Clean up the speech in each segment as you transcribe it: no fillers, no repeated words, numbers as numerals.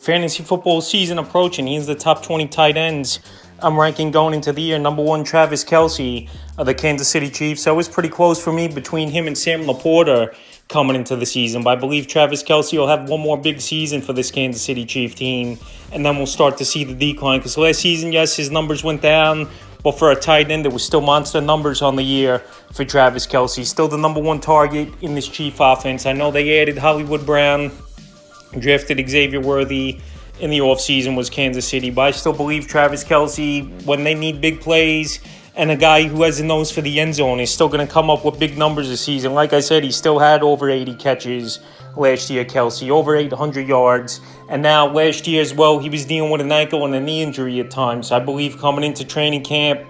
Fantasy football season approaching. He's the top 20 tight ends I'm ranking going into the year. Number one, Travis Kelce of the Kansas City Chiefs. So it was pretty close for me between him and Sam Laporta coming into the season. But I believe Travis Kelce will have one more big season for this Kansas City Chief team. And then we'll start to see the decline. Because last season, yes, his numbers went down. But for a tight end, there was still monster numbers on the year for Travis Kelce. Still the number one target in this Chief offense. I know they added Hollywood Brown, drafted Xavier Worthy in the offseason, was Kansas City. But I still believe Travis Kelce, when they need big plays, and a guy who has a nose for the end zone, is still going to come up with big numbers this season. Like I said, he still had over 80 catches last year, Kelce, over 800 yards. And now last year as well, he was dealing with an ankle and a knee injury at times. I believe coming into training camp,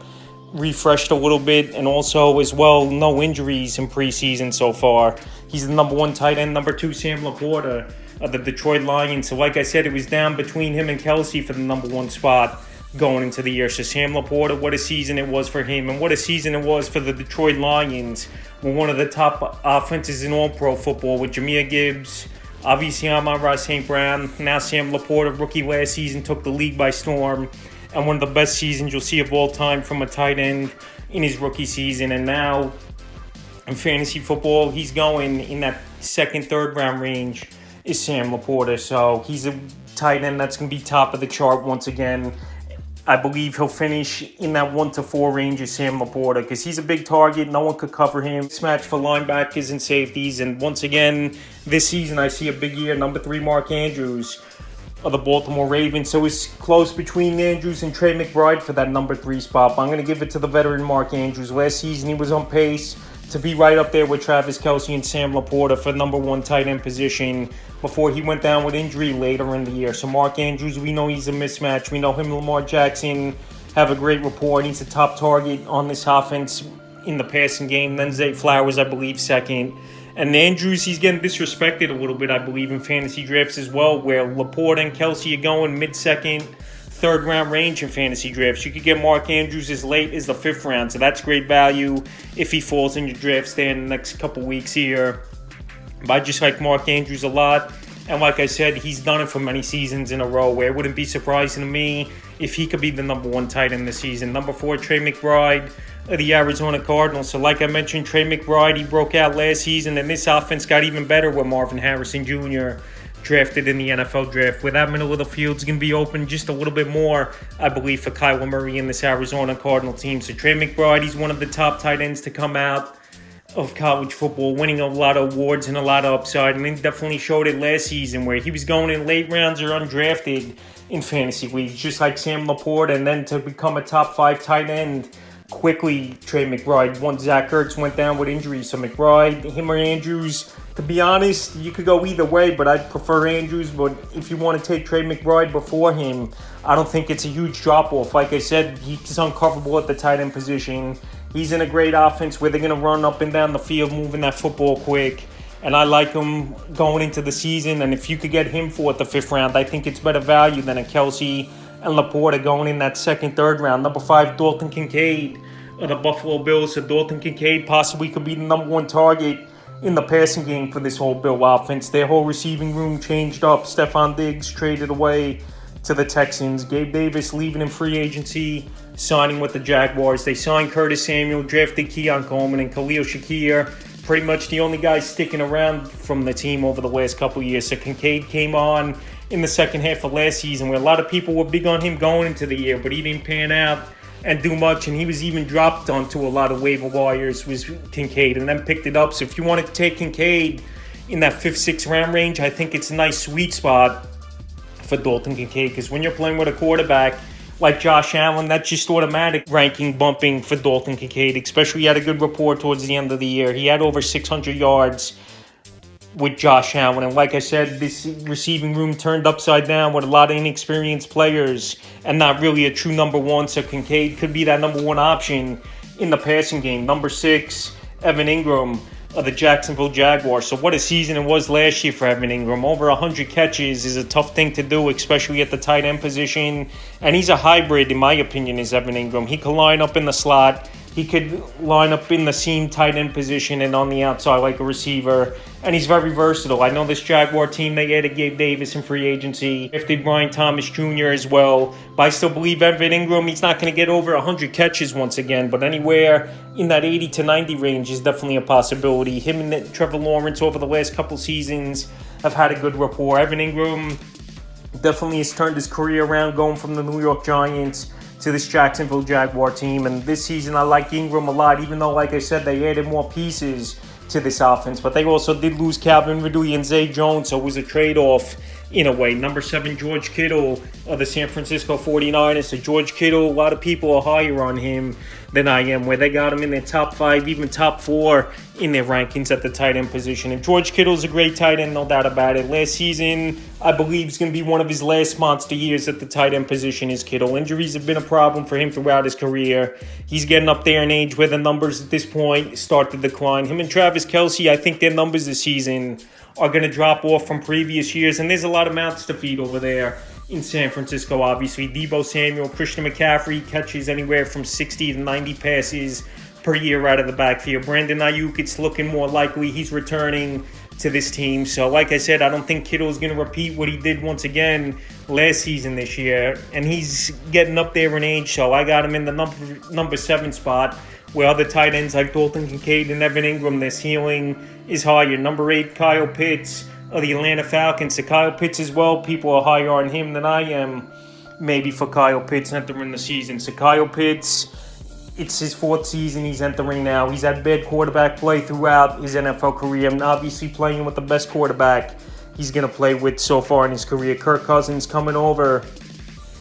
refreshed a little bit, and also as well, no injuries in preseason so far. He's the number one tight end. Number two, Sam Laporta of the Detroit Lions. So like I said, it was down between him and Kelce for the number one spot going into the year. So Sam Laporta, what a season it was for him, and what a season it was for the Detroit Lions. We're one of the top offenses in all pro football with Jahmyr Gibbs, obviously Amon-Ra St. Brown. Now Sam Laporta, rookie last season, took the league by storm, and one of the best seasons you'll see of all time from a tight end in his rookie season. And now in fantasy football, he's going in that second, third round range is Sam Laporta. So he's a tight end that's going to be top of the chart once again. I believe he'll finish in that 1 to 4 range of Sam Laporta because he's a big target. No one could cover him. Mismatch for linebackers and safeties. And once again, this season I see a big year. Number 3, Mark Andrews of the Baltimore Ravens. So it's close between Andrews and Trey McBride for that number 3 spot. But I'm going to give it to the veteran Mark Andrews. Last season he was on pace to be right up there with Travis Kelce and Sam Laporta for number 1 tight end position before he went down with injury later in the year. So Mark Andrews, we know he's a mismatch. We know him and Lamar Jackson have a great rapport. He's a top target on this offense in the passing game. Then Zay Flowers, I believe, second. And Andrews, he's getting disrespected a little bit, I believe, in fantasy drafts as well, where Laporta and Kelce are going mid-second, third round range in fantasy drafts. You could get Mark Andrews as late as the 5th round, so that's great value if he falls in your drafts there in the next couple weeks here. But I just like Mark Andrews a lot, and like I said, he's done it for many seasons in a row, where it wouldn't be surprising to me if he could be the number 1 tight end this season. Number 4, Trey McBride of the Arizona Cardinals. So like I mentioned, Trey McBride, he broke out last season, and this offense got even better with Marvin Harrison Jr. drafted in the NFL draft, where that middle of the field's going to be open just a little bit more, I believe, for Kyler Murray and this Arizona Cardinal team. So Trey McBride, he's one of the top tight ends to come out of college football, winning a lot of awards and a lot of upside, and he definitely showed it last season where he was going in late rounds or undrafted in fantasy leagues, just like Sam Laporta, and then to become a top 5 tight end quickly, Trey McBride, once Zach Ertz went down with injuries. So McBride, him or Andrews, to be honest, you could go either way, but I'd prefer Andrews. But if you want to take Trey McBride before him, I don't think it's a huge drop-off. Like I said, he's uncoverable at the tight end position. He's in a great offense where they're going to run up and down the field, moving that football quick. And I like him going into the season. And if you could get him 4th or 5th round, I think it's better value than a Kelce and Laporta going in that 2nd, 3rd round. Number 5, Dalton Kincaid of the Buffalo Bills. So Dalton Kincaid possibly could be the number 1 target in the passing game for this whole Bill offense. Their whole receiving room changed up. Stephon Diggs traded away to the Texans. Gabe Davis leaving in free agency, signing with the Jaguars. They signed Curtis Samuel, drafted Keon Coleman, and Khalil Shakir. Pretty much the only guys sticking around from the team over the last couple of years. So Kincaid came on in the second half of last season, where a lot of people were big on him going into the year, but he didn't pan out and do much, and he was even dropped onto a lot of waiver wires, was Kincaid, and then picked it up. So if you wanted to take Kincaid in that 5th, 6th round range, I think it's a nice sweet spot for Dalton Kincaid, because when you're playing with a quarterback like Josh Allen, that's just automatic ranking bumping for Dalton Kincaid, especially he had a good rapport towards the end of the year. He had over 600 yards with Josh Allen, and like I said, this receiving room turned upside down with a lot of inexperienced players and not really a true number 1, so Kincaid could be that number 1 option in the passing game. Number 6, Evan Ingram of the Jacksonville Jaguars. So what a season it was last year for Evan Ingram. Over 100 catches is a tough thing to do, especially at the tight end position. And he's a hybrid, in my opinion, is Evan Ingram. He can line up in the slot. He He could line up in the seam tight end position and on the outside like a receiver. And he's very versatile. I know this Jaguar team, they added Gabe Davis in free agency. Drafted Brian Thomas Jr. as well. But I still believe Evan Ingram, he's not going to get over 100 catches once again. But anywhere in that 80 to 90 range is definitely a possibility. Him and Trevor Lawrence over the last couple seasons have had a good rapport. Evan Ingram definitely has turned his career around, going from the New York Giants to this Jacksonville Jaguar team. And this season, I like Ingram a lot, even though, like I said, they added more pieces to this offense. But they also did lose Calvin Ridley and Zay Jones, so it was a trade-off in a way. Number 7, George Kittle of the San Francisco 49ers. So George Kittle, a lot of people are higher on him than I am, where they got him in their top 5, even top 4 in their rankings at the tight end position. And George Kittle's a great tight end, no doubt about it. Last season, I believe, is going to be one of his last monster years at the tight end position is Kittle. Injuries have been a problem for him throughout his career. He's getting up there in age where the numbers at this point start to decline. Him and Travis Kelce, I think their numbers this season are going to drop off from previous years. And there's a lot of mouths to feed over there in San Francisco, obviously. Deebo Samuel, Christian McCaffrey catches anywhere from 60 to 90 passes per year out of the backfield. Brandon Ayuk, it's looking more likely he's returning to this team. So like I said, I don't think Kittle is going to repeat what he did once again last season this year. And he's getting up there in age, so I got him in the number 7 spot, where other tight ends like Dalton Kincaid and Evan Ingram, their ceiling is higher. Number 8, Kyle Pitts of the Atlanta Falcons. So Kyle Pitts as well, people are higher on him than I am, maybe, for Kyle Pitts entering the season. So Kyle Pitts, it's his 4th season he's entering now. He's had bad quarterback play throughout his NFL career, and obviously playing with the best quarterback he's going to play with so far in his career. Kirk Cousins coming over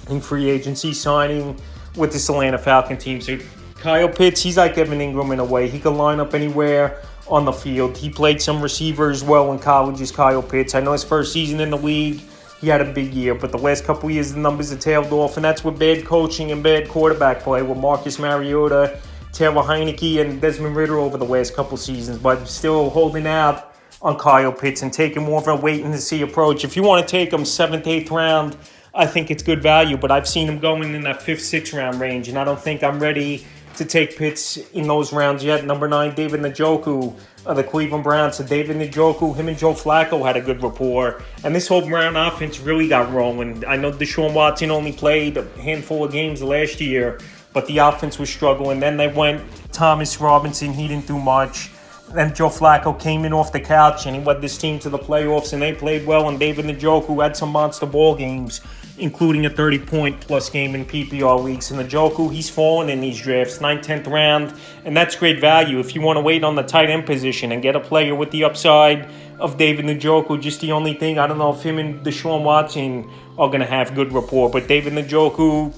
in free agency, signing with this Atlanta Falcon team. So Kyle Pitts, he's like Evan Ingram in a way. He can line up anywhere on the field. He played some receiver as well in college as Kyle Pitts. I know his first season in the league, he had a big year, but the last couple of years the numbers have tailed off, and that's with bad coaching and bad quarterback play with Marcus Mariota, Taylor Heineke, and Desmond Ridder over the last couple seasons. But still holding out on Kyle Pitts and taking more of a wait-and-see approach. If you want to take him 7th, 8th round, I think it's good value, but I've seen him going in that 5th, 6th round range, and I don't think I'm ready to take Pitts in those rounds yet. Number 9, David Njoku of the Cleveland Browns. So David Njoku, him and Joe Flacco had a good rapport, and this whole Brown offense really got rolling. I know Deshaun Watson only played a handful of games last year, but the offense was struggling. Then they went Thomas Robinson, he didn't do much. Then Joe Flacco came in off the couch and he led this team to the playoffs, and they played well. And David Njoku had some monster ball games, including a 30-point-plus game in PPR leagues. And Njoku, he's fallen in these drafts, 9th, 10th round, and that's great value. If you want to wait on the tight end position and get a player with the upside of David Njoku, just the only thing, I don't know if him and Deshaun Watson are going to have good rapport, but David Njoku,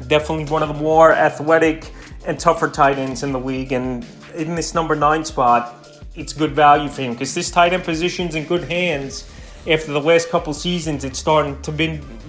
definitely one of the more athletic and tougher tight ends in the league. And in this number 9 spot, it's good value for him because this tight end position's in good hands. After the last couple seasons, it's starting to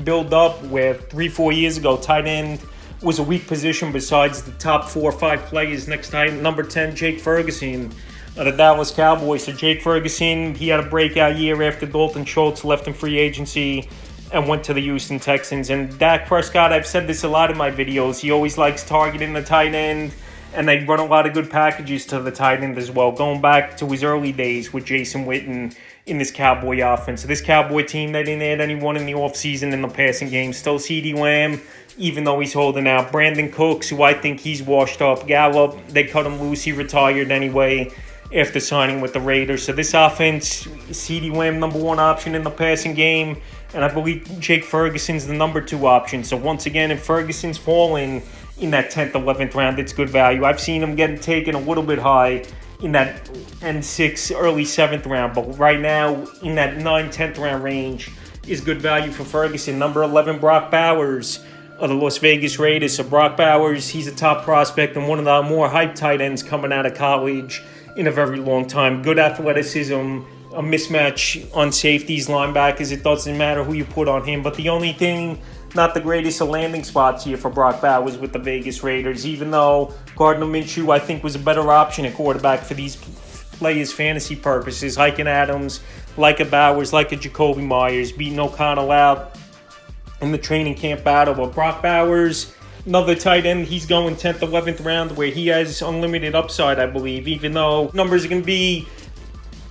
build up, where 3-4 years ago, tight end was a weak position besides the top 4 or 5 players. Next time, number 10, Jake Ferguson of the Dallas Cowboys. So Jake Ferguson, he had a breakout year after Dalton Schultz left in free agency and went to the Houston Texans. And Dak Prescott, I've said this a lot in my videos, he always likes targeting the tight end, and they run a lot of good packages to the tight end as well, going back to his early days with Jason Witten in this Cowboy offense. So this Cowboy team, they didn't add anyone in the offseason in the passing game. Still CeeDee Lamb, even though he's holding out. Brandon Cooks, who I think he's washed up. Gallup, they cut him loose. He retired anyway after signing with the Raiders. So this offense, CeeDee Lamb, number 1 option in the passing game. And I believe Jake Ferguson's the number 2 option. So once again, if Ferguson's falling in that 10th, 11th round, it's good value. I've seen him getting taken a little bit high in that end 6, early 7th round. But right now, in that 9, 10th round range is good value for Ferguson. Number 11, Brock Bowers of the Las Vegas Raiders. So Brock Bowers, he's a top prospect and one of the more hyped tight ends coming out of college in a very long time. Good athleticism, a mismatch on safeties, linebackers. It doesn't matter who you put on him. But the only thing, not the greatest of landing spots here for Brock Bowers with the Vegas Raiders, even though Gardner Minshew, I think, was a better option at quarterback for these players' fantasy purposes. Like an Adams, like a Bowers, like a Jacoby Myers, beating O'Connell out in the training camp battle. But Brock Bowers, Another tight end, he's going 10th, 11th round, where he has unlimited upside, I believe, even though numbers are going to be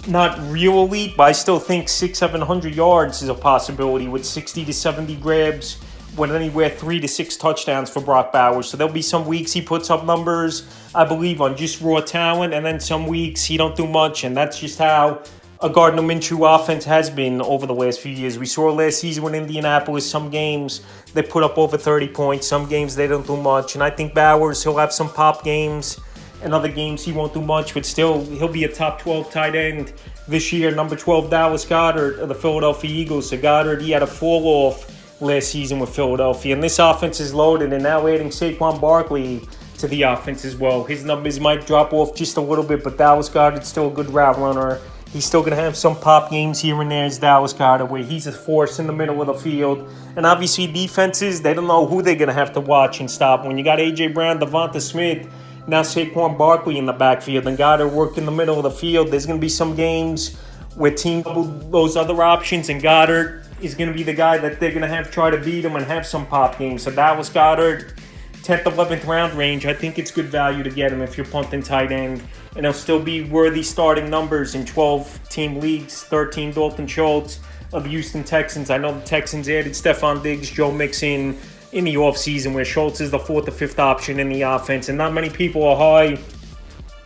not real elite, but I still think 600-700 yards is a possibility with 60 to 70 grabs, with anywhere 3 to 6 touchdowns for Brock Bowers. So there'll be some weeks he puts up numbers, I believe, on just raw talent, and then some weeks he don't do much, and that's just how a Gardner Minshew offense has been over the last few years. We saw last season with Indianapolis, some games they put up over 30 points, some games they don't do much, and I think Bowers, he'll have some pop games, and other games he won't do much, but still he'll be a top 12 tight end this year. Number 12, Dallas Goedert of the Philadelphia Eagles. So Goddard, he had a fall off last season with Philadelphia, and this offense is loaded, and now adding Saquon Barkley to the offense as well. His numbers might drop off just a little bit, but Dallas Goedert's still a good route runner. He's still going to have some pop games here and there as Dallas Goedert, where he's a force in the middle of the field. And obviously defenses, they don't know who they're going to have to watch and stop. When you got A.J. Brown, Devonta Smith, now Saquon Barkley in the backfield, and Goddard work in the middle of the field, there's going to be some games where team double those other options, and Goddard is going to be the guy that they're going to have try to beat him and have some pop games. So Dallas Goedert, 10th, 11th round range, I think it's good value to get him if you're punting tight end. And he'll still be worthy starting numbers in 12-team leagues. 13, Dalton Schultz of the Houston Texans. I know the Texans added Stephon Diggs, Joe Mixon in the offseason, where Schultz is the 4th or 5th option in the offense. And not many people are high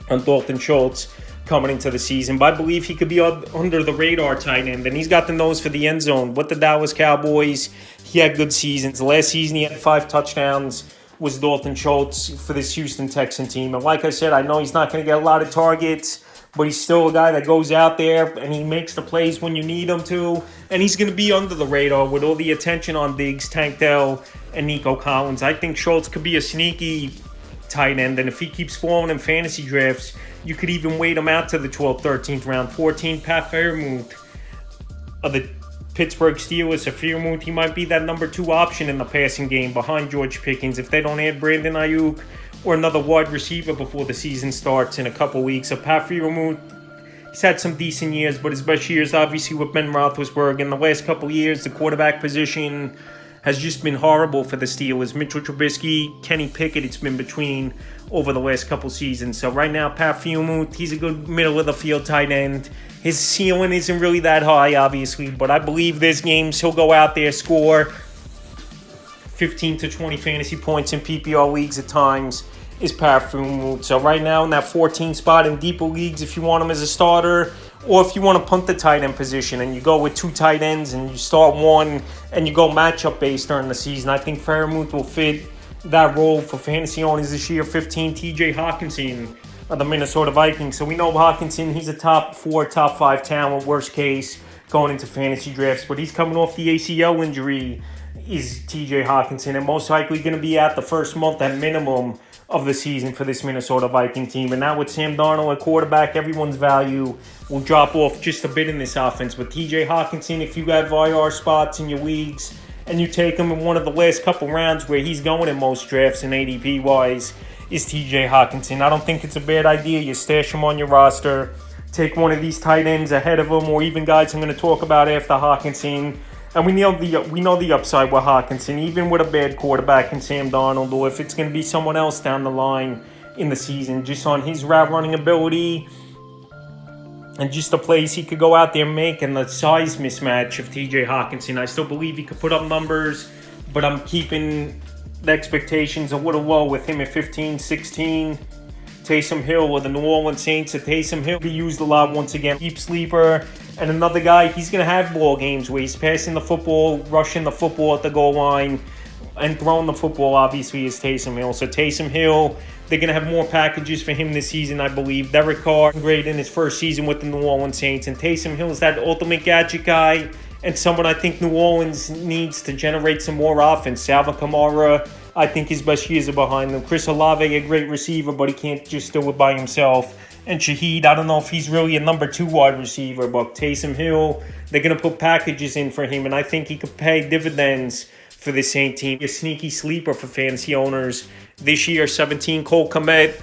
on Dalton Schultz coming into the season, but I believe he could be under the radar tight end, and he's got the nose for the end zone. With the Dallas Cowboys, he had good seasons. Last season, he had 5 touchdowns. Was Dalton Schultz for this Houston Texan team. And like I said, I know he's not going to get a lot of targets, but he's still a guy that goes out there and he makes the plays when you need him to. And he's going to be under the radar with all the attention on Diggs, Tank Dell, and Nico Collins. I think Schultz could be a sneaky tight end, and if he keeps falling in fantasy drafts, you could even wait him out to the 12th, 13th round. 14, Pat Fairmouth of the Pittsburgh Steelers. A Fairmouth, he might be that number 2 option in the passing game behind George Pickens if they don't add Brandon Ayuk or another wide receiver before the season starts in a couple weeks. So Pat Fairmouth, he's had some decent years, but his best years obviously with Ben Roethlisberger. In the last couple years, the quarterback position has just been horrible for the Steelers. Mitchell Trubisky, Kenny Pickett, it's been between over the last couple seasons. So right now, Pat Fairmouth, he's a good middle-of-the-field tight end. His ceiling isn't really that high, obviously, but I believe there's games he'll go out there, score 15 to 20 fantasy points in PPR leagues at times, is Pat Fairmouth. So right now in that 14 spot in deeper leagues, if you want him as a starter, or if you want to punt the tight end position and you go with 2 tight ends and you start one and you go matchup based during the season, I think Fairmouth will fit that role for fantasy owners this year. 15, TJ Hawkinson of the Minnesota Vikings. So we know Hawkinson, he's a top 4, top 5 talent, worst case, going into fantasy drafts. But he's coming off the ACL injury, is TJ Hawkinson, and most likely going to be out the first month at minimum of the season for this Minnesota Viking team. And now with Sam Darnold at quarterback, everyone's value will drop off just a bit in this offense. But TJ Hawkinson, if you have IR spots in your leagues and you take him in one of the last couple rounds where he's going in most drafts in ADP-wise, is TJ Hawkinson. I don't think it's a bad idea. You stash him on your roster, take one of these tight ends ahead of him, or even guys I'm going to talk about after Hawkinson. And we know the upside with Hawkinson, even with a bad quarterback in Sam Darnold, or if it's going to be someone else down the line in the season, just on his route running ability and just the plays he could go out there and make, and the size mismatch of TJ Hawkinson. I still believe he could put up numbers, but I'm keeping the expectations a little low with him at 15, 16. Taysom Hill with the New Orleans Saints. Taysom Hill be used a lot once again. Deep sleeper. And another guy, he's going to have ball games where he's passing the football, rushing the football at the goal line, and throwing the football, obviously, is Taysom Hill. So Taysom Hill, they're going to have more packages for him this season, I believe. Derek Carr, great in his first season with the New Orleans Saints. And Taysom Hill is that ultimate gadget guy, and someone I think New Orleans needs to generate some more offense. Alvin Kamara, I think his best years are behind him. Chris Olave, a great receiver, but he can't just do it by himself. And Shaheed, I don't know if he's really a number 2 wide receiver, but Taysom Hill, they're going to put packages in for him, and I think he could pay dividends for the Saint team. A sneaky sleeper for fantasy owners this year. 17, Cole Kmet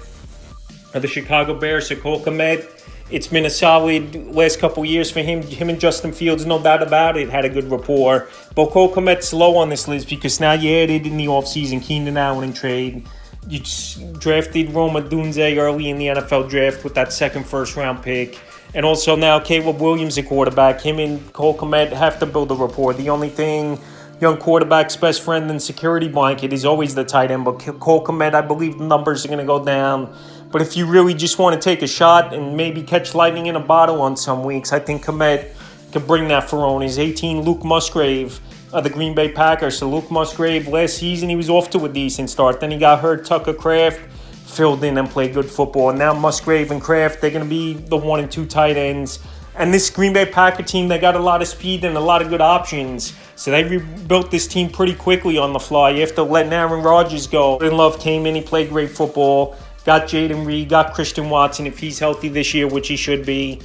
of the Chicago Bears. So Cole Kmet, It's been a solid last couple years for him. Him and Justin Fields, no doubt about it, had a good rapport. But Cole Kmet's low on this list because now you added in the offseason Keenan Allen in trade. You drafted Roma Dunze early in the NFL draft with that second first-round pick. And also now Caleb Williams, a quarterback. Him and Cole Kmet have to build a rapport. The only thing, young quarterback's best friend and security blanket is always the tight end. But Cole Kmet, I believe the numbers are going to go down. But if you really just want to take a shot and maybe catch lightning in a bottle on some weeks, I think Kmet can bring that for on. He's 18, Luke Musgrave of the Green Bay Packers. So Luke Musgrave, last season, he was off to a decent start. Then he got hurt. Tucker Kraft filled in and played good football. And now Musgrave and Kraft, they're going to be the 1 and 2 tight ends. And this Green Bay Packer team, they got a lot of speed and a lot of good options. So they rebuilt this team pretty quickly on the fly after letting Aaron Rodgers go. Jordan Love came in, he played great football. Got Jaden Reed, got Christian Watson if he's healthy this year, which he should be.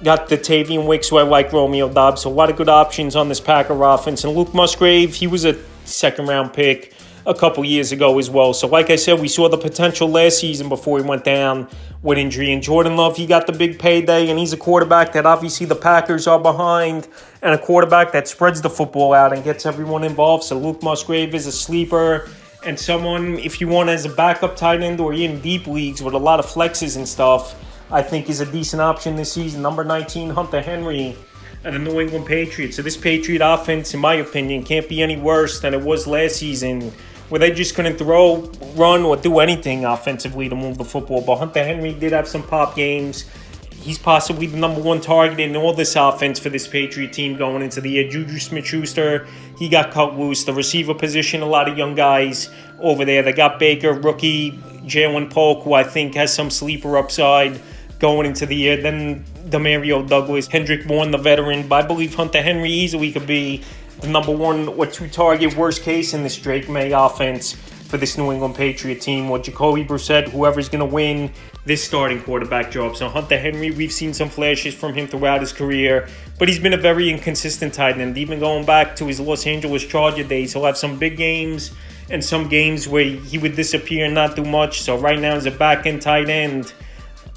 Got the Tavian Wicks, who I like, Romeo Dobbs. So a lot of good options on this Packer offense. And Luke Musgrave, he was a second-round pick a couple years ago as well. So like I said, we saw the potential last season before he went down with injury. And Jordan Love, he got the big payday, and he's a quarterback that obviously the Packers are behind, and a quarterback that spreads the football out and gets everyone involved. So Luke Musgrave is a sleeper. And someone, if you want as a backup tight end or in deep leagues with a lot of flexes and stuff, I think is a decent option this season. Number 19, Hunter Henry of the New England Patriots. So this Patriot offense, in my opinion, can't be any worse than it was last season, where they just couldn't throw, run, or do anything offensively to move the football. But Hunter Henry did have some pop games. He's possibly the number 1 target in all this offense for this Patriot team going into the year. Juju Smith-Schuster, he got cut loose. The receiver position, a lot of young guys over there. They got Baker, rookie, Jalen Polk, who I think has some sleeper upside going into the year. Then Demario Douglas, Hendrick Bourne, the veteran. But I believe Hunter Henry easily could be the number 1 or 2 target, worst case, in this Drake May offense for this New England Patriot team. With Jacoby Brissett, whoever's going to win this starting quarterback job. So Hunter Henry, we've seen some flashes from him throughout his career, but he's been a very inconsistent tight end. Even going back to his Los Angeles Charger days, he'll have some big games and some games where he would disappear and not do much. So right now, as a back-end tight end,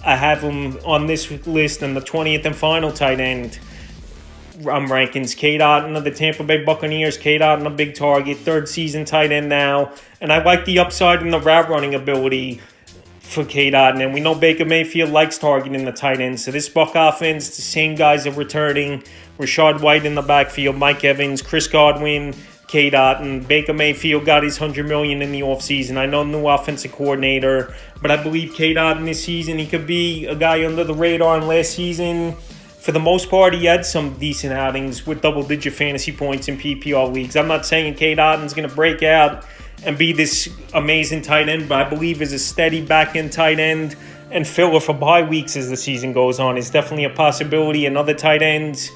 I have him on this list, and the 20th and final tight end rankings. Cade Otton of the Tampa Bay Buccaneers. Cade Otton, a big target, 3rd season tight end now. And I like the upside and the route running ability for Cade Otton. And we know Baker Mayfield likes targeting the tight end. So this Buck offense, the same guys are returning. Rashad White in the backfield, Mike Evans, Chris Godwin, Cade Otton. Baker Mayfield got his $100 million in the offseason. I know new offensive coordinator, but I believe Cade Otton this season, he could be a guy under the radar. And last season, for the most part, he had some decent outings with double-digit fantasy points in PPR leagues. I'm not saying Cade Otton's going to break out and be this amazing tight end, but I believe as a steady back-end tight end and filler for bye weeks as the season goes on is definitely a possibility. And other tight ends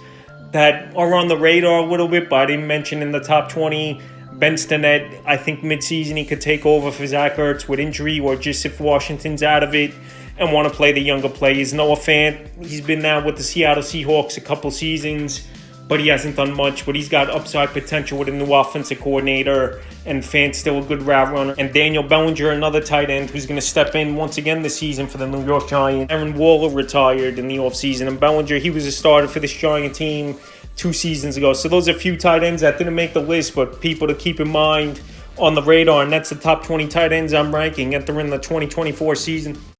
that are on the radar a little bit, but I didn't mention in the top 20, Ben Stinnett, I think midseason he could take over for Zach Ertz with injury, or just if Washington's out of it and want to play the younger players. Noah Fant, he's been now with the Seattle Seahawks a couple seasons, but he hasn't done much. But he's got upside potential with a new offensive coordinator, and Fant's still a good route runner. And Daniel Bellinger, another tight end who's going to step in once again this season for the New York Giants. Aaron Waller retired in the offseason, and Bellinger, he was a starter for this Giant team 2 seasons ago. So those are a few tight ends that didn't make the list, but people to keep in mind on the radar, and that's the top 20 tight ends I'm ranking entering the 2024 season.